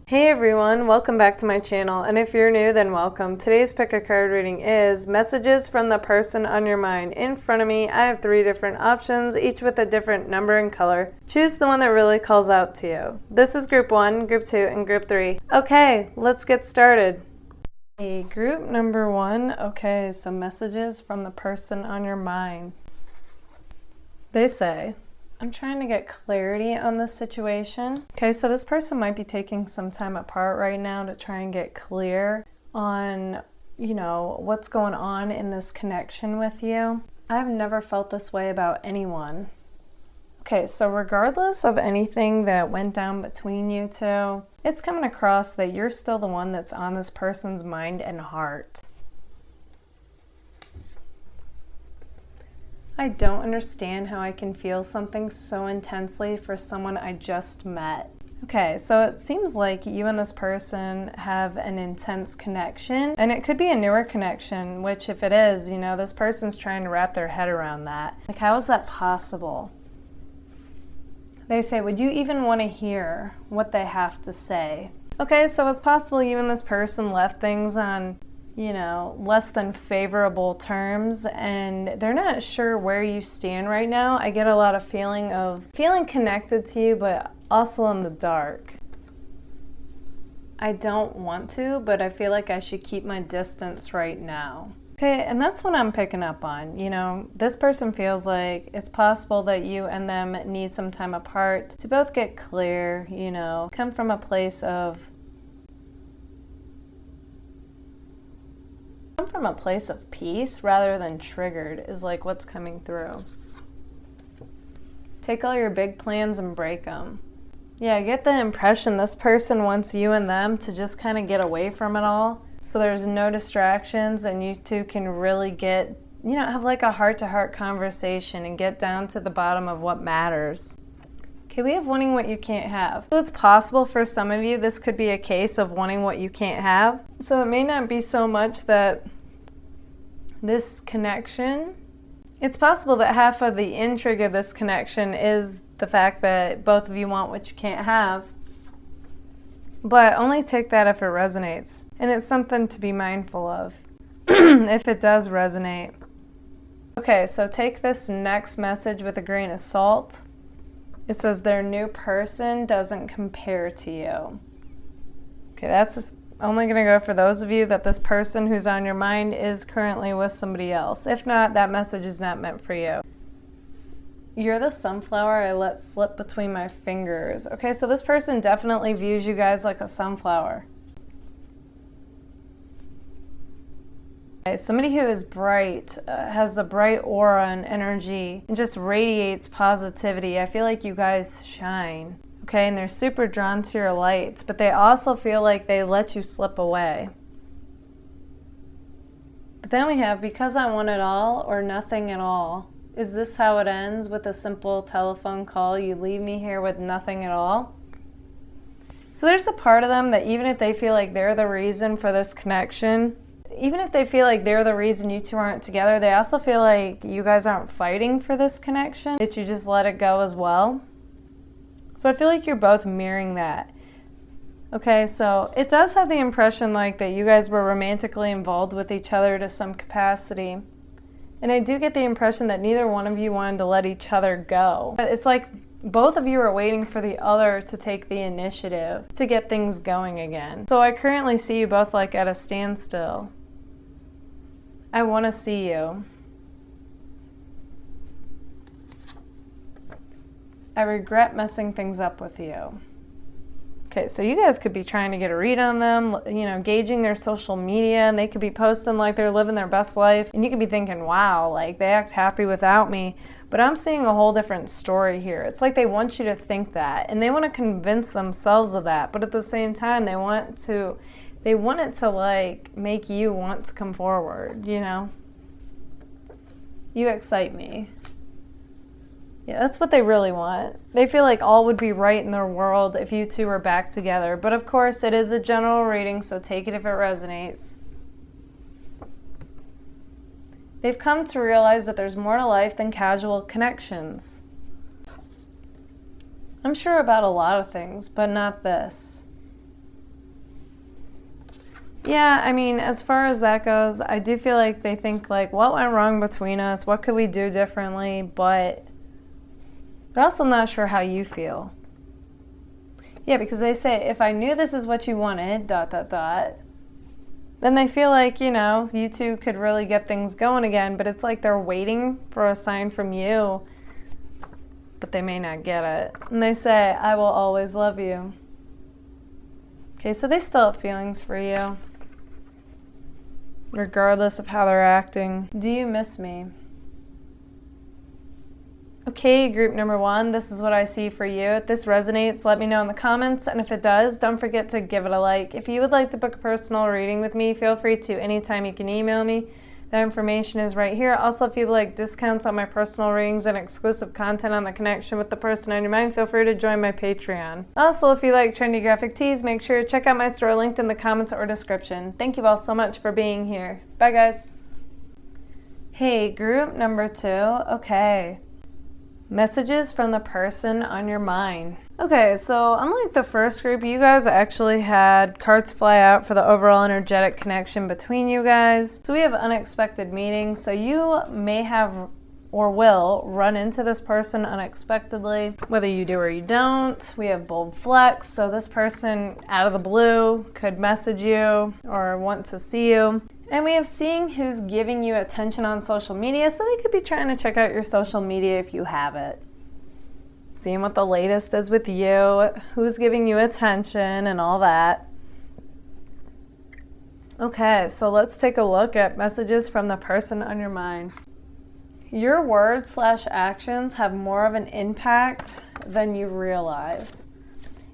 Hey everyone, welcome back to my channel, and if you're new, then welcome. Today's pick a card reading is messages from the person on your mind. In front of me, I have 3 different options, each with a different number and color. Choose the one that really calls out to you. This is group 1, group 2, and group 3. Okay, let's get started. Hey, group number 1. Okay, so messages from the person on your mind. They say, I'm trying to get clarity on this situation. Okay, so this person might be taking some time apart right now to try and get clear on, what's going on in this connection with you. I've never felt this way about anyone. Okay, so regardless of anything that went down between you two, it's coming across that you're still the one that's on this person's mind and heart. I don't understand how I can feel something so intensely for someone I just met. Okay, so it seems like you and this person have an intense connection, and it could be a newer connection, which if it is, this person's trying to wrap their head around that. Like, how is that possible? They say, would you even want to hear what they have to say? Okay, so it's possible you and this person left things on less than favorable terms, and they're not sure where you stand right now. I get a lot of feeling connected to you, but also in the dark. I don't want to, but I feel like I should keep my distance right now. Okay, and that's what I'm picking up on. This person feels like it's possible that you and them need some time apart to both get clear, come from a place of peace rather than triggered is like what's coming through. Take all your big plans and break them. Yeah, I get the impression this person wants you and them to just kind of get away from it all, so there's no distractions and you two can really get, have like a heart-to-heart conversation and get down to the bottom of what matters. Okay, we have wanting what you can't have. So it's possible for some of you this could be a case of wanting what you can't have. So it may not be so much that this connection, it's possible that half of the intrigue of this connection is the fact that both of you want what you can't have. But only take that if it resonates. And it's something to be mindful of if it does resonate. Okay, so take this next message with a grain of salt. It says their new person doesn't compare to you. Okay, that's only going to go for those of you that this person who's on your mind is currently with somebody else. If not, that message is not meant for you. You're the sunflower I let slip between my fingers. Okay, so this person definitely views you guys like a sunflower. Okay, somebody who is bright, has a bright aura and energy, and just radiates positivity. I feel like you guys shine. Okay, and they're super drawn to your lights, but they also feel like they let you slip away. But then we have, because I want it all or nothing at all. Is this how it ends, with a simple telephone call? You leave me here with nothing at all? So there's a part of them that even if they feel like they're the reason for this connection, even if they feel like they're the reason you two aren't together, they also feel like you guys aren't fighting for this connection, that you just let it go as well. So I feel like you're both mirroring that. Okay, so it does have the impression like that you guys were romantically involved with each other to some capacity. And I do get the impression that neither one of you wanted to let each other go. But it's like both of you are waiting for the other to take the initiative to get things going again. So I currently see you both like at a standstill. I want to see you. I regret messing things up with you. Okay, so you guys could be trying to get a read on them, gauging their social media, and they could be posting like they're living their best life, and you could be thinking, wow, like they act happy without me. But I'm seeing a whole different story here. It's like they want you to think that, and they want to convince themselves of that, but at the same time, they want it to like make you want to come forward, You excite me. Yeah, that's what they really want. They feel like all would be right in their world if you two were back together. But of course, it is a general reading, so take it if it resonates. They've come to realize that there's more to life than casual connections. I'm sure about a lot of things, but not this. Yeah, I mean, as far as that goes, I do feel like they think like, what went wrong between us? What could we do differently? But they're also not sure how you feel. Yeah, because they say, if I knew this is what you wanted, ... then they feel like, you know, you two could really get things going again, but it's like they're waiting for a sign from you, but they may not get it. And they say, I will always love you. Okay, so they still have feelings for you, regardless of how they're acting. Do you miss me? Okay, group number 1, this is what I see for you. If this resonates, let me know in the comments, and if it does, don't forget to give it a like. If you would like to book a personal reading with me, feel free to anytime. You can email me. That information is right here. Also, if you'd like discounts on my personal readings and exclusive content on the connection with the person on your mind, feel free to join my Patreon. Also, if you like trendy graphic tees, make sure to check out my store linked in the comments or description. Thank you all so much for being here. Bye, guys. Hey, group number 2. Okay. Messages from the person on your mind. Okay, so unlike the first group, you guys actually had cards fly out for the overall energetic connection between you guys. So we have unexpected meetings. So you may have or will run into this person unexpectedly, whether you do or you don't. We have bold flex. So this person out of the blue could message you or want to see you. And we have seeing who's giving you attention on social media, so they could be trying to check out your social media if you have it. Seeing what the latest is with you, who's giving you attention and all that. Okay, so let's take a look at messages from the person on your mind. Your words/actions have more of an impact than you realize.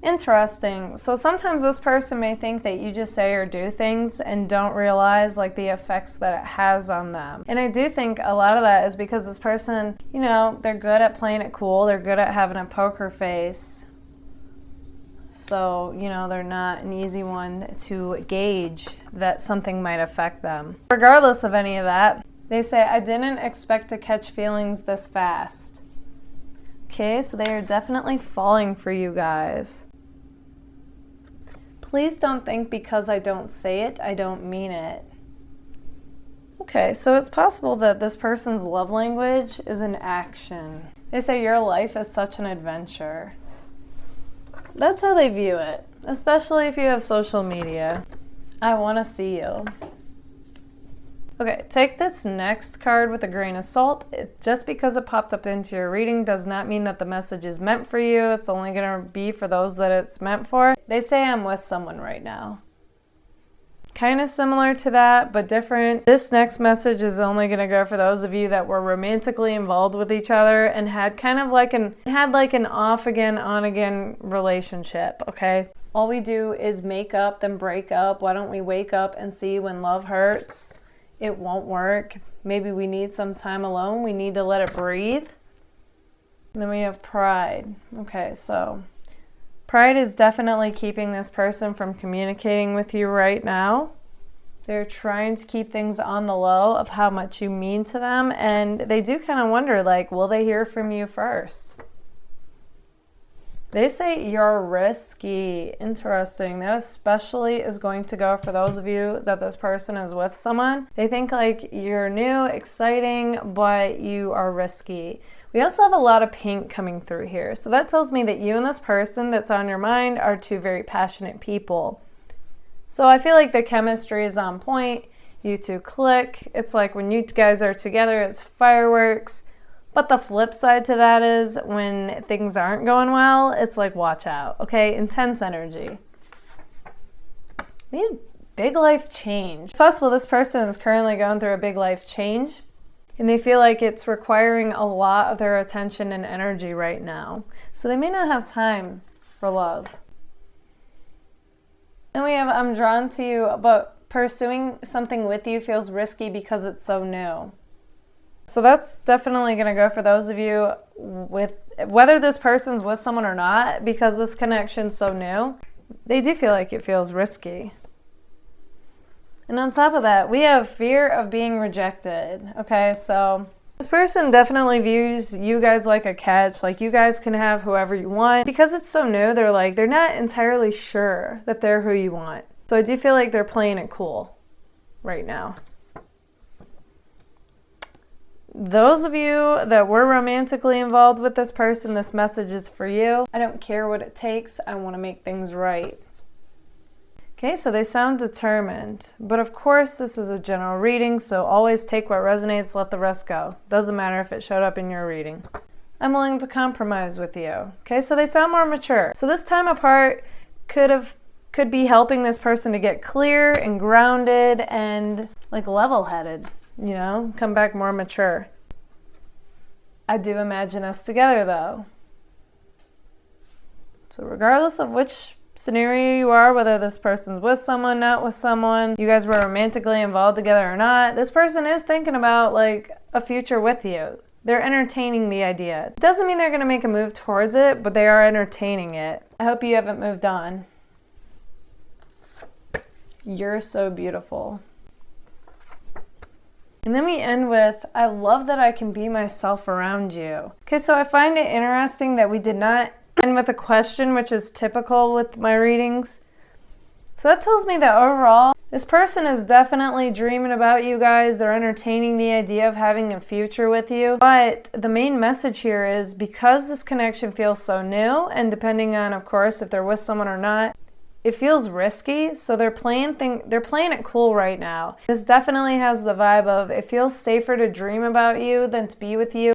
Interesting. So sometimes this person may think that you just say or do things and don't realize like the effects that it has on them. And I do think a lot of that is because this person, you know, they're good at playing it cool. They're good at having a poker face. So, you know, they're not an easy one to gauge that something might affect them. Regardless of any of that, they say, I didn't expect to catch feelings this fast. Okay, so they are definitely falling for you guys. Please don't think because I don't say it, I don't mean it. Okay, so it's possible that this person's love language is an action. They say your life is such an adventure. That's how they view it, especially if you have social media. I want to see you. Okay, take this next card with a grain of salt. Just because it popped up into your reading does not mean that the message is meant for you. It's only going to be for those that it's meant for. They say I'm with someone right now. Kind of similar to that, but different. This next message is only going to go for those of you that were romantically involved with each other and had kind of like an off again, on again relationship, okay? All we do is make up, then break up. Why don't we wake up and see when love hurts? It won't work. Maybe we need some time alone. We need to let it breathe. And then we have pride. Okay, so pride is definitely keeping this person from communicating with you right now. They're trying to keep things on the low of how much you mean to them. And they do kind of wonder, like, will they hear from you first? They say you're risky. Interesting. That especially is going to go for those of you that this person is with someone. They think like you're new, exciting, but you are risky. We also have a lot of pink coming through here. So that tells me that you and this person that's on your mind are two very passionate people. So I feel like the chemistry is on point. You two click. It's like when you guys are together, it's fireworks. But the flip side to that is when things aren't going well, it's like, watch out, okay? Intense energy. We have big life change. It's possible this person is currently going through a big life change, and they feel like it's requiring a lot of their attention and energy right now. So they may not have time for love. Then we have, I'm drawn to you, but pursuing something with you feels risky because it's so new. So that's definitely going to go for those of you with, whether this person's with someone or not, because this connection's so new, they do feel like it feels risky. And on top of that, we have fear of being rejected. Okay, so this person definitely views you guys like a catch, like you guys can have whoever you want. Because it's so new, they're not entirely sure that they're who you want. So I do feel like they're playing it cool right now. Those of you that were romantically involved with this person, this message is for you. I don't care what it takes. I want to make things right. Okay, so they sound determined. But of course, this is a general reading, so always take what resonates, let the rest go. Doesn't matter if it showed up in your reading. I'm willing to compromise with you. Okay, so they sound more mature. So this time apart could be helping this person to get clear and grounded and like level-headed, you know, come back more mature. I do imagine us together though. So regardless of which scenario you are, whether this person's with someone, not with someone, you guys were romantically involved together or not, this person is thinking about like a future with you. They're entertaining the idea. It doesn't mean they're going to make a move towards it, but they are entertaining it. I hope you haven't moved on. You're so beautiful. And then we end with, I love that I can be myself around you. Okay, so I find it interesting that we did not end with a question, which is typical with my readings. So that tells me that overall, this person is definitely dreaming about you guys. They're entertaining the idea of having a future with you. But the main message here is because this connection feels so new, and depending on, of course, if they're with someone or not, it feels risky. So they're playing it cool right now. This definitely has the vibe of it feels safer to dream about you than to be with you.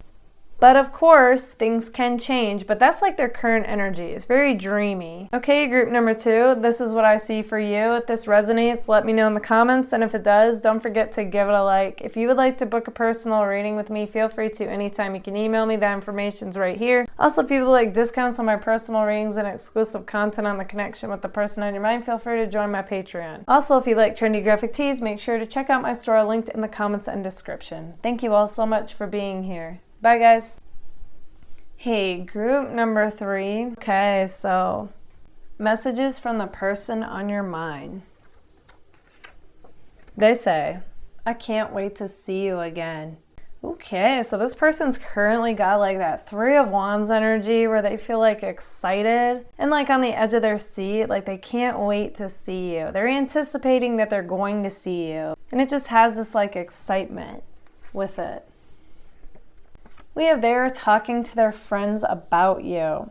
But of course, things can change, but that's like their current energy. It's very dreamy. Okay, group number 2, this is what I see for you. If this resonates, let me know in the comments, and if it does, don't forget to give it a like. If you would like to book a personal reading with me, feel free to anytime. You can email me, that information's right here. Also, if you would like discounts on my personal readings and exclusive content on the connection with the person on your mind, feel free to join my Patreon. Also, if you like trendy graphic tees, make sure to check out my store linked in the comments and description. Thank you all so much for being here. Bye, guys. Hey, group number 3. Okay, so messages from the person on your mind. They say, I can't wait to see you again. Okay, so this person's currently got like that 3 of Wands energy where they feel like excited and like on the edge of their seat, like they can't wait to see you. They're anticipating that they're going to see you. And it just has this like excitement with it. We have they're talking to their friends about you.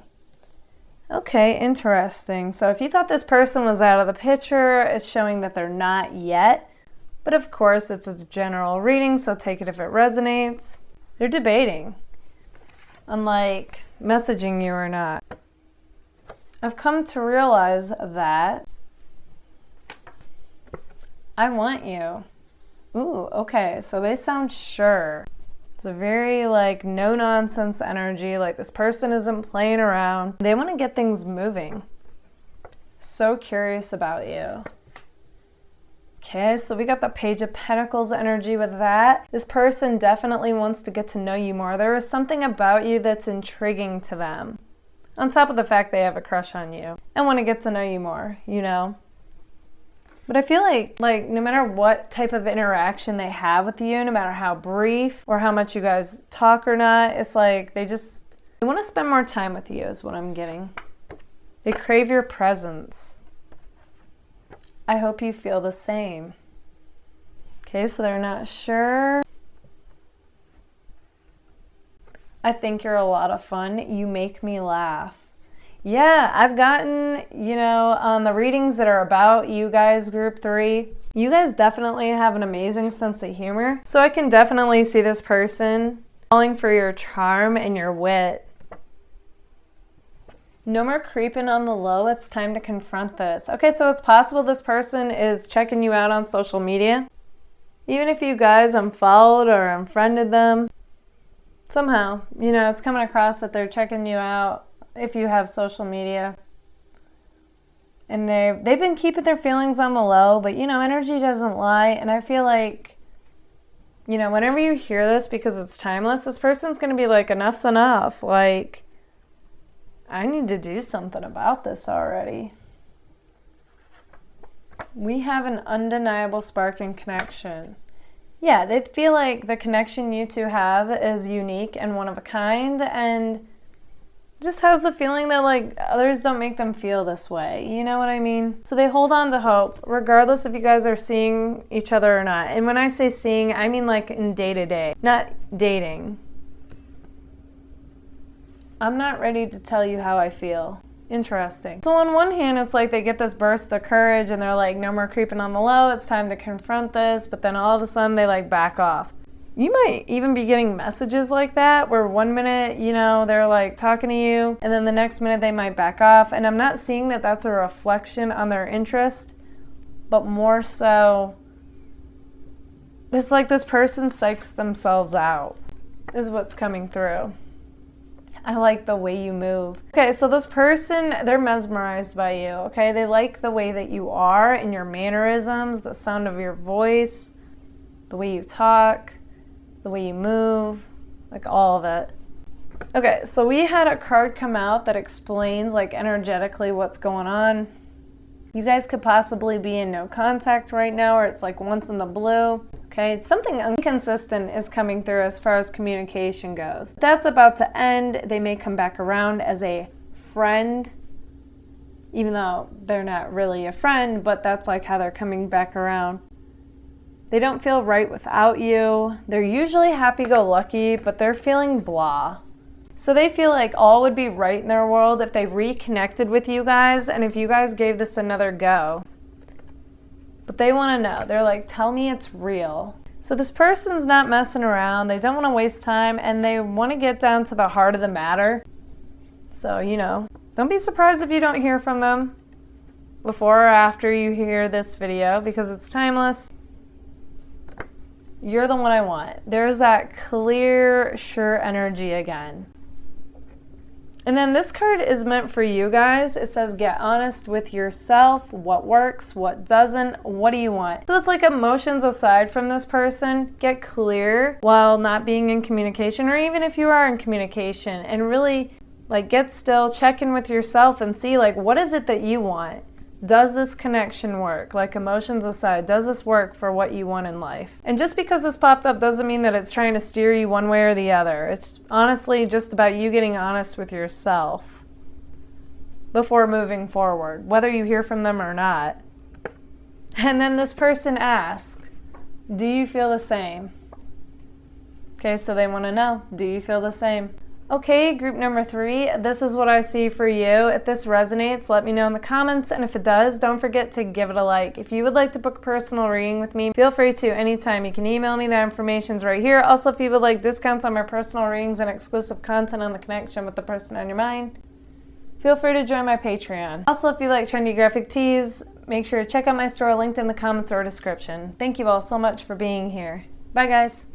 Okay, interesting. So if you thought this person was out of the picture, it's showing that they're not yet. But of course, it's a general reading, so take it if it resonates. They're debating, unlike messaging you or not. I've come to realize that I want you. Ooh, okay, so they sound sure. It's a very like no nonsense energy, like this person isn't playing around. They want to get things moving. So curious about you. Okay, so we got the Page of Pentacles energy with that. This person definitely wants to get to know you more. There is something about you that's intriguing to them. On top of the fact they have a crush on you and want to get to know you more, you know. But I feel like no matter what type of interaction they have with you, no matter how brief or how much you guys talk or not, it's like they want to spend more time with you is what I'm getting. They crave your presence. I hope you feel the same. Okay, so they're not sure. I think you're a lot of fun. You make me laugh. Yeah, I've gotten, on the readings that are about you guys, group 3, you guys definitely have an amazing sense of humor. So I can definitely see this person falling for your charm and your wit. No more creeping on the low. It's time to confront this. Okay, so it's possible this person is checking you out on social media. Even if you guys unfollowed or unfriended them, somehow, it's coming across that they're checking you out. If you have social media, and they've been keeping their feelings on the low, but energy doesn't lie. And I feel like whenever you hear this, because it's timeless, this person's going to be like, enough's enough. Like, I need to do something about this already. We have an undeniable spark and connection. Yeah, they feel like the connection you two have is unique and one of a kind, and just has the feeling that like others don't make them feel this way. You know what I mean? So they hold on to hope regardless if you guys are seeing each other or not. And when I say seeing, I mean like in day-to-day, not dating. I'm not ready to tell you how I feel. Interesting. So on one hand, it's like they get this burst of courage and they're like, no more creeping on the low, it's time to confront this. But then all of a sudden they like back off. You might even be getting messages like that where one minute, you know, they're like talking to you and then the next minute they might back off. And I'm not seeing that that's a reflection on their interest, but more so it's like this person psychs themselves out is what's coming through. I like the way you move. Okay, so this person, they're mesmerized by you, okay? They like the way that you are and your mannerisms, the sound of your voice, the way you talk, the way you move, like all of it. Okay, so we had a card come out that explains like energetically what's going on. You guys could possibly be in no contact right now, or it's like once in the blue. Okay, something inconsistent is coming through as far as communication goes. That's about to end. They may come back around as a friend, even though they're not really a friend, but that's like how they're coming back around. They don't feel right without you. They're usually happy-go-lucky, but they're feeling blah. So they feel like all would be right in their world if they reconnected with you guys and if you guys gave this another go. But they want to know. They're like, tell me it's real. So this person's not messing around. They don't want to waste time and they want to get down to the heart of the matter. So, you know, don't be surprised if you don't hear from them before or after you hear this video because it's timeless. You're the one I want. There's that clear, sure energy again. And then this card is meant for you guys. It says, get honest with yourself. What works, what doesn't, what do you want? So it's like emotions aside from this person. Get clear while not being in communication, or even if you are in communication, and really like get still, check in with yourself and see like, what is it that you want? Does this connection work? Like emotions aside, does this work for what you want in life? And just because this popped up doesn't mean that it's trying to steer you one way or the other. It's honestly just about you getting honest with yourself before moving forward, whether you hear from them or not. And then this person asks, do you feel the same? Okay, so they want to know, do you feel the same? Okay, group number 3, this is what I see for you. If this resonates, let me know in the comments, and if it does, don't forget to give it a like. If you would like to book a personal reading with me, feel free to anytime. You can email me, that information's right here. Also, if you would like discounts on my personal readings and exclusive content on the connection with the person on your mind, feel free to join my Patreon. Also, if you like trendy graphic tees, make sure to check out my store linked in the comments or description. Thank you all so much for being here. Bye, guys.